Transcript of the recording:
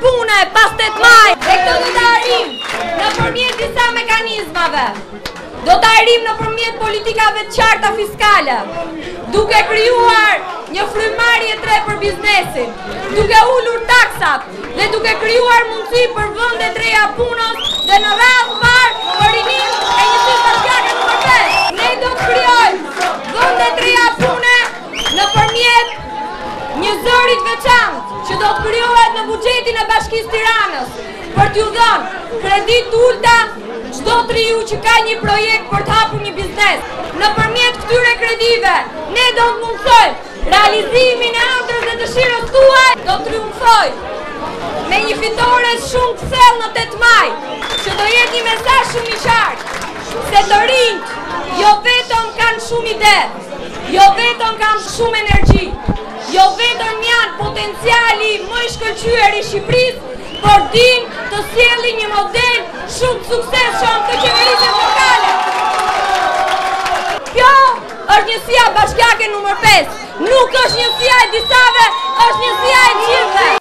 pune pas 8 maj. Dhe këto do të arrim nëpërmjet disa mekanizmave. Do të arrim nëpërmjet politikave të qarta fiskale, duke krijuar një frymarrje tre për biznesin, duke ulur taksat dhe duke krijuar mundësi për vende të reja punës dhe në radhë parë për rinim e njësisë bashkiake nr. 5. Ne do të krijojmë vende të reja pune nëpërmjet një zërit veçantë që do të krijohet në buxhetin e Bashkisë Tiranës për t'ju dhënë kredi të ulta çdo triu që ka një projekt për të hapur një biznes. Nëpërmjet këtyre kredive, ne do të mundsojmë realizimin e ëndrrës dhe dëshirës tuaj, do të triumfoj me një fitore shumë të thellë në 8 maj, që do jetë një mesazh shumë i qartë se të rinjt jo vetëm kanë shumë ide, jo vetëm kanë shumë energji, jo vetëm janë potenciali më i shkëlqyer i Shqipërisë, por din të sjellin një model shumë të suksesshëm të qeverisë lokale. Kjo është njësia bashkiake nr. 5, nuk është njësia e disave, është njësia e gjithëve.